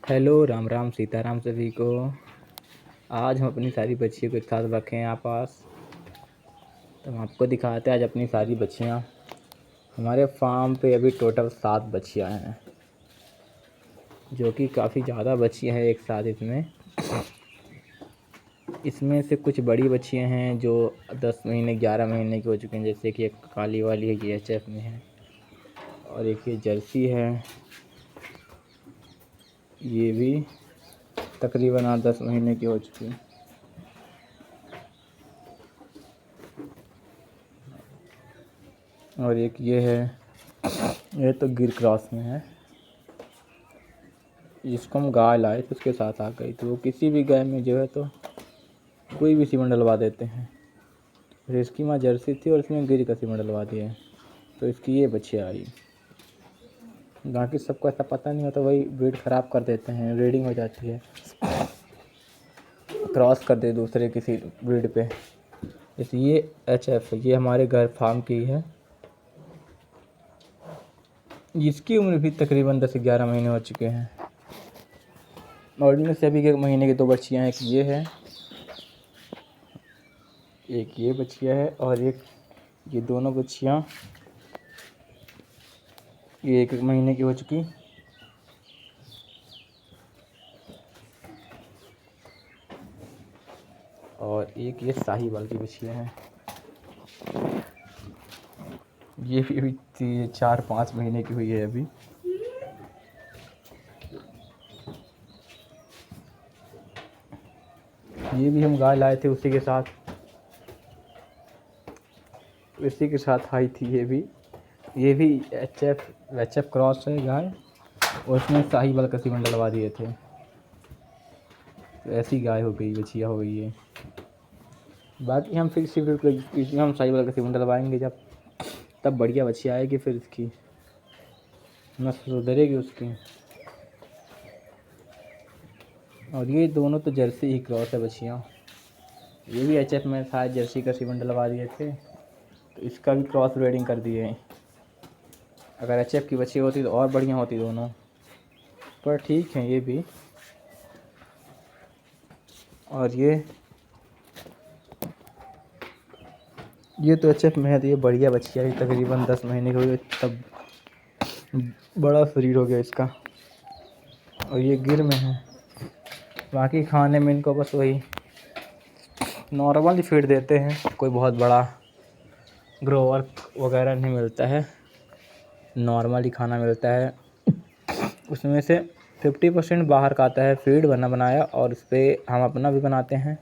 Hello, Ram Ram Sitaram सभी को। आज हम अपनी सारी बच्चियों को एक साथ रखे हैं यहाँ पास। तो हम आपको दिखाते हैं आज अपनी सारी बच्चियाँ। हमारे फार्म पे अभी टोटल 7 बच्चियाँ हैं, जो कि काफ़ी ज़्यादा बच्चियाँ हैं एक साथ इसमें से कुछ बड़ी बच्चियाँ हैं जो 10 महीने 11 महीने की हो चुकी हैं, जैसे कि एक काली वाली है, ये एचएफ में है, और एक ये जर्सी है, ये भी तकरीबन 8-10 महीने की हो चुकी है। और एक ये है, ये तो गिर क्रॉस में है। जिसको हम गाय लाए थे उसके साथ आ गई, तो वो किसी भी गाय में जो है तो कोई भी सीमन डलवा देते हैं। फिर इसकी माँ जर्सी थी और इसमें गिर का सीमन डलवा दिया, तो इसकी ये बच्ची आई। बाकी सबको ऐसा पता नहीं होता, वही ब्रीड ख़राब कर देते हैं, ब्रीडिंग हो जाती है, क्रॉस कर दे दूसरे किसी ब्रीड पे। इसलिए एचएफ ये हमारे घर फार्म की है। इसकी उम्र भी तकरीबन 10 से 11 महीने हो चुके हैं, और इनमें से अभी के महीने की 2 बच्चियाँ हैं। एक ये है, एक ये बच्चियाँ है, और एक ये दोनों बच्चियाँ ये 1 महीने की हो चुकी। और एक ये साहिवाल की बच्चियाँ हैं, ये भी अभी 4-5 महीने की हुई है अभी। ये भी हम गाय लाए थे उसी के साथ आई थी। ये भी एचएफ क्रॉस है गाय, और उसमें साहिवाल का सीमन डलवा दिए थे, तो ऐसी गाय हो गई, बछिया हो गई है। बाकी हम फिर इसी हम साहिवाल का सीमन डलवाएंगे जब, तब बढ़िया बछिया आएगी, फिर इसकी नस्ल सुधरेगी उसकी। और ये दोनों तो जर्सी ही क्रॉस है बछियाँ। ये भी एचएफ में था, जर्सी का सीमन डलवा दिए थे, तो इसका भी क्रॉस ब्रीडिंग कर दिए। अगर एचएफ की बच्ची होती तो और बढ़िया होती दोनों, पर ठीक है ये भी। और ये तो एचएफ में है, तो ये बढ़िया बच्ची है, तकरीबन 10 महीने की हुई तब बड़ा शरीर हो गया इसका। और ये गिर में है। बाकी खाने में इनको बस वही नॉर्मल ही फीड देते हैं, कोई बहुत बड़ा ग्रोवर वगैरह नहीं मिलता है, नॉर्मल ही खाना मिलता है। उसमें से 50% बाहर का आता है फीड बना बनाया, और उस पर हम अपना भी बनाते हैं,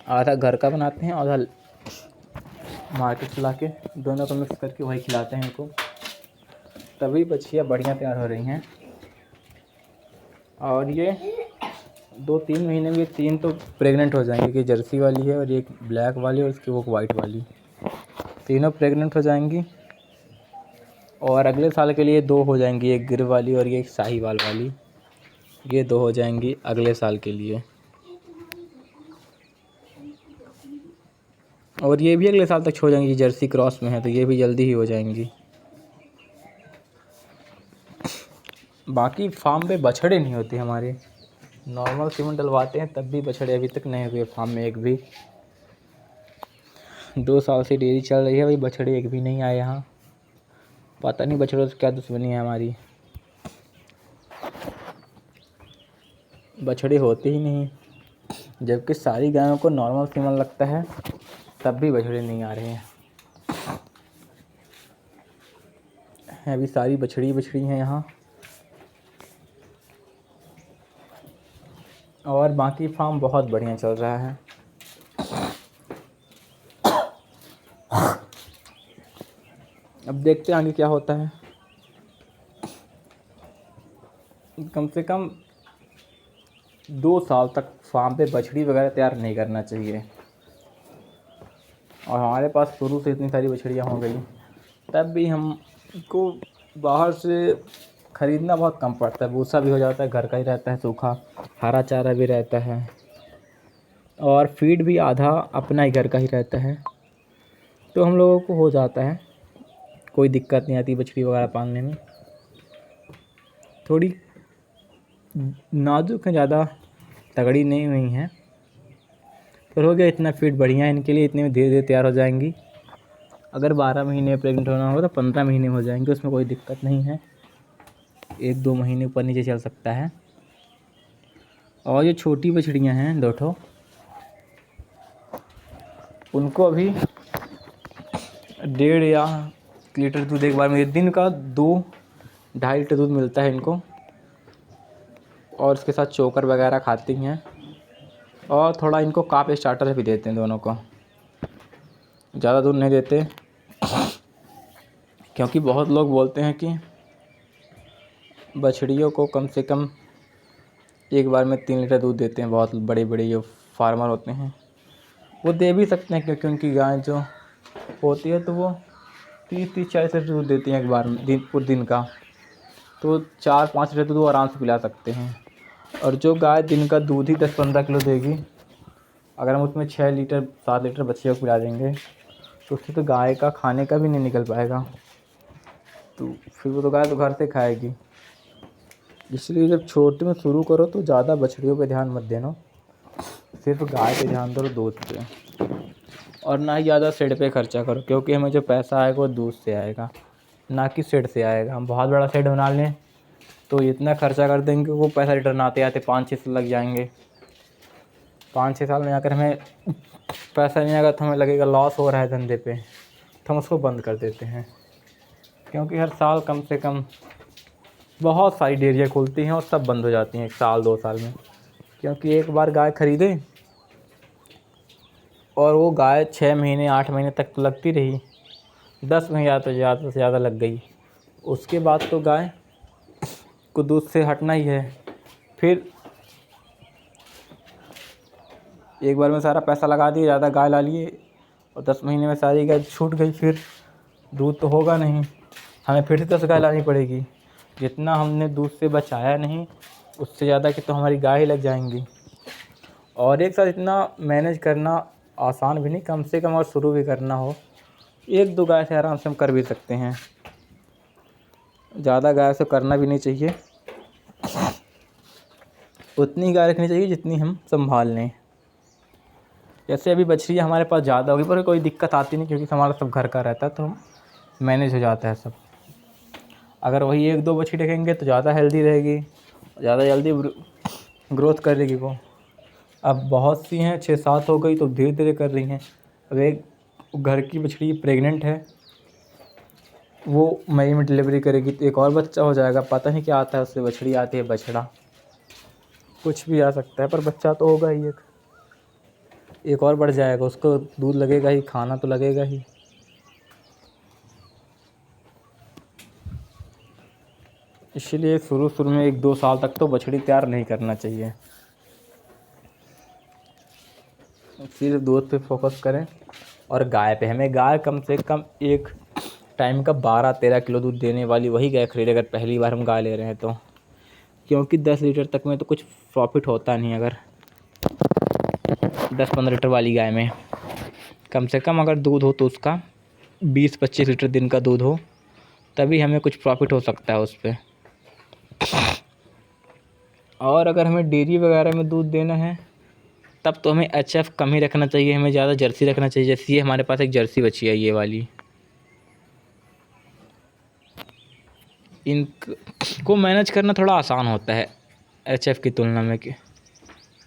आधा घर का बनाते हैं, आधा मार्केट से ला के, दोनों को मिक्स करके वही खिलाते हैं इनको। तभी बच्चियाँ बढ़िया तैयार हो रही हैं। और ये 2-3 महीने में 3 तो प्रेग्नेंट हो जाएंगी, कि जर्सी वाली है, और एक ब्लैक वाली, और इसकी वो वाइट वाली, तीनों प्रेग्नेंट हो जाएंगी। और अगले साल के लिए 2 हो जाएंगी, एक गिर वाली और ये एक साहिवाल वाली, ये 2 हो जाएंगी अगले साल के लिए। और ये भी अगले साल तक हो जाएंगी, जर्सी क्रॉस में है तो ये भी जल्दी ही हो जाएंगी। बाकी फार्म पे बछड़े नहीं होते हमारे, नॉर्मल सीमन डलवाते हैं, तब भी बछड़े अभी तक नहीं हुए फार्म में एक भी। 2 साल से डेयरी चल रही है, भाई बछड़े एक भी नहीं आए यहाँ। पता नहीं बछड़ों से क्या दुश्मनी है हमारी, बछड़े होते ही नहीं, जबकि सारी गायों को नॉर्मल सीमन लगता है, तब भी बछड़े नहीं आ रहे हैं। अभी सारी बछड़ी हैं यहाँ। और बाकी फार्म बहुत बढ़िया चल रहा है। अब देखते हैं आगे क्या होता है। कम से कम 2 साल तक फार्म पे बछड़ी वगैरह तैयार नहीं करना चाहिए। और हमारे पास शुरू से इतनी सारी बछड़ियाँ हो गई, तब भी हमको बाहर से ख़रीदना बहुत कम पड़ता है। भूसा भी हो जाता है, घर का ही रहता है, सूखा हरा चारा भी रहता है, और फीड भी आधा अपना ही घर का ही रहता है, तो हम लोगों को हो जाता है, कोई दिक्कत नहीं आती बछड़ी वगैरह पालने में। थोड़ी नाजुक हैं, ज़्यादा तगड़ी नहीं हुई हैं, पर हो गया इतना फीड बढ़िया है इनके लिए, इतने में धीरे धीरे तैयार हो जाएंगी। अगर 12 महीने प्रेग्नेंट होना होगा तो 15 महीने हो जाएंगे, उसमें कोई दिक्कत नहीं है, 1-2 महीने ऊपर नीचे चल सकता है। और जो छोटी बछड़ियाँ हैं 2 ठो, उनको अभी 1.5 या लीटर दूध एक बार में, दिन का 2-2.5 लीटर दूध मिलता है इनको। और उसके साथ चोकर वगैरह खाती हैं, और थोड़ा इनको काप स्टार्टर भी देते हैं दोनों को। ज़्यादा दूध नहीं देते, क्योंकि बहुत लोग बोलते हैं कि बछड़ियों को कम से कम एक बार में 3 लीटर दूध देते हैं। बहुत बड़े बड़े जो फार्मर होते हैं वो दे भी सकते हैं, क्योंकि उनकी गाय जो होती है तो वो 30-40 लीटर दूध देती हैं एक बार में, पूरे दिन का। तो 4-5 लीटर दूध वो आराम से पिला सकते हैं। और जो गाय दिन का दूध ही 10-15 किलो देगी, अगर हम उसमें 6 लीटर 7 लीटर बच्चे को पिला देंगे तो उससे तो गाय का खाने का भी नहीं निकल पाएगा, तो फिर वो तो गाय तो घर से खाएगी। इसलिए जब छोटे में शुरू करो तो ज़्यादा बछड़ियों पे ध्यान मत देना, सिर्फ गाय पे ध्यान दो, दूध पे। और ना ही ज़्यादा शेड पे खर्चा करो, क्योंकि हमें जो पैसा आएगा वो दूध से आएगा, ना कि शेड से आएगा। हम बहुत बड़ा शेड बना लें तो इतना खर्चा कर देंगे, वो पैसा रिटर्न आते आते 5-6 साल लग जाएंगे। 5-6 साल में आकर हमें पैसा नहीं आएगा तो हमें लगेगा लॉस हो रहा है धंधे पे, तो हम उसको बंद कर देते हैं। क्योंकि हर साल कम से कम बहुत सारी डेयरियाँ खुलती हैं और सब बंद हो जाती हैं 1 साल 2 साल में। क्योंकि एक बार गाय ख़रीदे और वो गाय 6 महीने 8 महीने तक तो लगती रही, 10 महीने तो ज़्यादा से ज़्यादा लग गई, उसके बाद तो गाय को दूध से हटना ही है। फिर एक बार में सारा पैसा लगा दिया, ज़्यादा गाय ला लिए और 10 महीने में सारी गाय छूट गई, फिर दूध तो होगा नहीं, हमें फिर से 10 गाय लानी पड़ेगी। जितना हमने दूध से बचाया नहीं, उससे ज़्यादा कि तो हमारी गाय ही लग जाएंगी। और एक साथ इतना मैनेज करना आसान भी नहीं, कम से कम और शुरू भी करना हो 1-2 गाय से आराम से हम कर भी सकते हैं, ज़्यादा गाय से करना भी नहीं चाहिए। उतनी गाय रखनी चाहिए जितनी हम संभाल लें। जैसे अभी बछड़ियाँ हमारे पास ज़्यादा होगी, पर कोई दिक्कत आती नहीं, क्योंकि हमारा सब घर का रहता है तो मैनेज हो जाता है सब। अगर वही 1-2 बछड़ी रखेंगे तो ज़्यादा हेल्दी रहेगी, ज़्यादा जल्दी ग्रोथ करेगी वो। अब बहुत सी हैं, 6-7 हो गई तो धीरे धीरे कर रही हैं। अब एक घर की बछड़ी प्रेग्नेंट है, वो मई में डिलीवरी करेगी तो एक और बच्चा हो जाएगा। पता नहीं क्या आता है उससे, बछड़ी आती है बछड़ा, कुछ भी आ सकता है, पर बच्चा तो होगा ही, एक और बढ़ जाएगा, उसको दूध लगेगा ही, खाना तो लगेगा ही। इसलिए शुरू में 1-2 साल तक तो बछड़ी तैयार नहीं करना चाहिए, सिर्फ दूध पे फोकस करें। और गाय पे, हमें गाय कम से कम एक टाइम का 12-13 किलो दूध देने वाली वही गाय खरीदें अगर पहली बार हम गाय ले रहे हैं तो, क्योंकि 10 लीटर तक में तो कुछ प्रॉफिट होता नहीं। अगर 10-15 लीटर वाली गाय में कम से कम अगर दूध हो तो उसका 20-25 लीटर दिन का दूध हो, तभी हमें कुछ प्रॉफिट हो सकता है उस पर। और अगर हमें डेयरी वगैरह में दूध देना है तब तो हमें HF कम ही रखना चाहिए, हमें ज़्यादा जर्सी रखना चाहिए। जैसे ये हमारे पास एक जर्सी बची है, ये वाली, इनको मैनेज करना थोड़ा आसान होता है HF की तुलना में। कि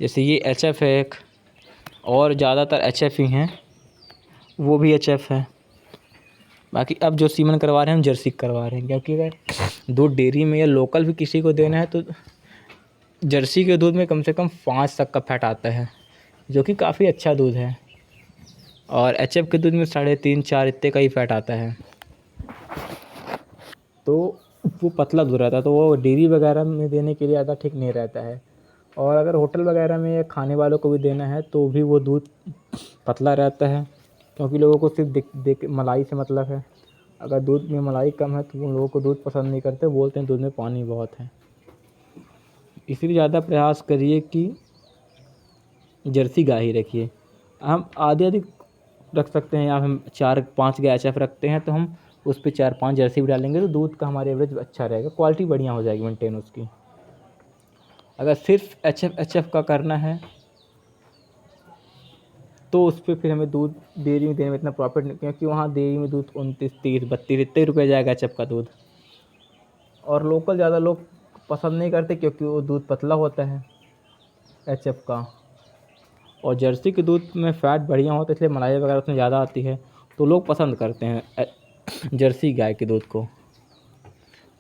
जैसे ये HF है एक, और ज़्यादातर HF ही हैं, वो भी HF है। बाकी अब जो सीमन करवा रहे हैं हम जर्सी करवा रहे हैं, क्योंकि अगर दूध डेयरी में या लोकल भी किसी को देना है तो जर्सी के दूध में कम से कम 5 तक का फैट आता है, जो कि काफ़ी अच्छा दूध है। और HF के दूध में 3.5-4 इतने का ही फैट आता है, तो वो पतला दूध रहता है, तो वो डेयरी वगैरह में देने के लिए ज़्यादा ठीक नहीं रहता है। और अगर होटल वगैरह में या खाने वालों को भी देना है तो भी वो दूध पतला रहता है, क्योंकि लोगों को सिर्फ देख मलाई से मतलब है। अगर दूध में मलाई कम है तो उन लोगों को दूध पसंद नहीं करते, बोलते हैं दूध में पानी बहुत है। इसलिए ज़्यादा प्रयास करिए कि जर्सी गाय ही रखिए। हम आधी रख सकते हैं, या हम 4-5 गाय HF रखते हैं तो हम उस पे 4-5 जर्सी भी डालेंगे तो दूध का हमारे एवरेज अच्छा रहेगा, क्वालिटी बढ़िया हो जाएगी मेंटेन उसकी। अगर सिर्फ एच एफ का करना है तो उस पर फिर हमें दूध डेयरी में देने में इतना प्रॉफिट नहीं, क्योंकि वहाँ डेयरी में दूध 29, 30, 32 इतने रुपये जाएगा एच एफ का दूध। और लोकल ज़्यादा लोग पसंद नहीं करते क्योंकि वो दूध पतला होता है एच एफ का। और जर्सी के दूध में फ़ैट बढ़िया होता है, इसलिए मलाई वगैरह उसमें ज़्यादा आती है, तो लोग पसंद करते हैं जर्सी गाय के दूध को।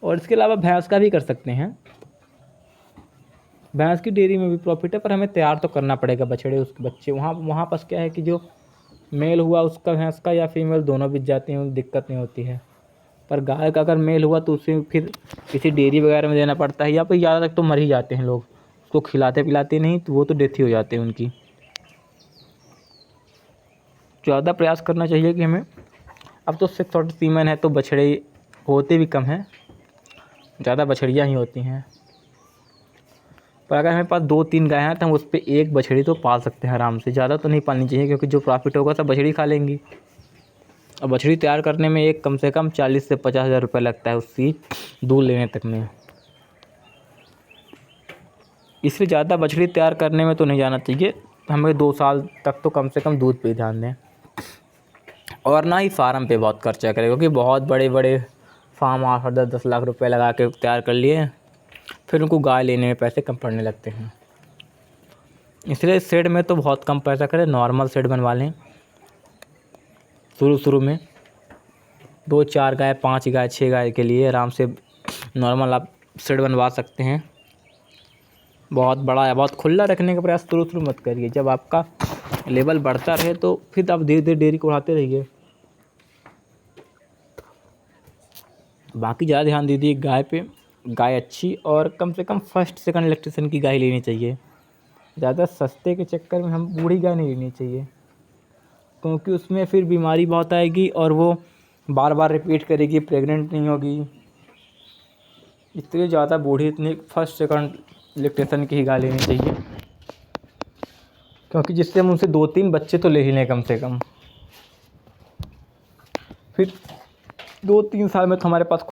और इसके अलावा भैंस का भी कर सकते हैं, भैंस की डेयरी में भी प्रॉफिट है, पर हमें तैयार तो करना पड़ेगा बछड़े, उसके बच्चे। वहाँ पास क्या है कि जो मेल हुआ उसका भैंस का या फीमेल दोनों बिक जाती हैं, दिक्कत नहीं होती है। पर गाय का अगर मेल हुआ तो उसे फिर किसी डेयरी वगैरह में देना पड़ता है, या फिर ज़्यादा तक तो मर ही जाते हैं लोग, उसको खिलाते पिलाते नहीं तो वो तो डेथ ही हो जाते हैं उनकी। ज़्यादा प्रयास करना चाहिए कि हमें, अब तो 6 सीमन है तो बछड़े होते भी कम हैं, ज़्यादा बछड़ियाँ ही होती हैं। पर अगर हमारे पास 2-3 गाय हैं तो हम उस पर एक बछड़ी तो पाल सकते हैं आराम से, ज़्यादा तो नहीं पालनी चाहिए क्योंकि जो प्रॉफिट होगा सब बछड़ी खा लेंगी। और बछड़ी तैयार करने में एक कम से कम 40 से 50 हज़ार रुपये लगता है उसकी दूध लेने तक में, इसलिए ज़्यादा बछड़ी तैयार करने में तो नहीं जाना चाहिए। हमें 2 साल तक तो कम से कम दूध पे ध्यान दें, और ना ही फार्म पे बहुत खर्चा करें, क्योंकि बहुत बड़े बड़े फार्म 8 और 10 लाख रुपए लगा के तैयार कर लिए, फिर उनको गाय लेने में पैसे कम पड़ने लगते हैं। इसलिए शेड में तो बहुत कम पैसा करें, नॉर्मल शेड बनवा लें शुरू में। 2-4 गाय, 5 गाय, 6 गाय के लिए आराम से नॉर्मल आप शेड बनवा सकते हैं। बहुत बड़ा या बहुत खुला रखने का प्रयास शुरू मत करिए, जब आपका लेवल बढ़ता रहे तो फिर आप धीरे धीरे डेयरी को बढ़ाते रहिए। बाकी ज़्यादा ध्यान दीजिए गाय पे, गाय अच्छी और कम से कम फर्स्ट सेकंड इलेक्ट्रिशियन की गाय लेनी चाहिए। ज़्यादा सस्ते के चक्कर में हम बूढ़ी गाय नहीं लेनी चाहिए, क्योंकि उसमें फिर बीमारी बहुत आएगी और वो बार बार रिपीट करेगी, प्रेग्नेंट नहीं होगी। इसलिए ज़्यादा बूढ़ी इतनी फर्स्ट सेकंड इलेक्ट्रिशियन की ही गाय लेनी चाहिए, क्योंकि जिससे हम उनसे 2-3 बच्चे तो ले ही लें कम से कम। फिर 2-3 साल में तो हमारे पास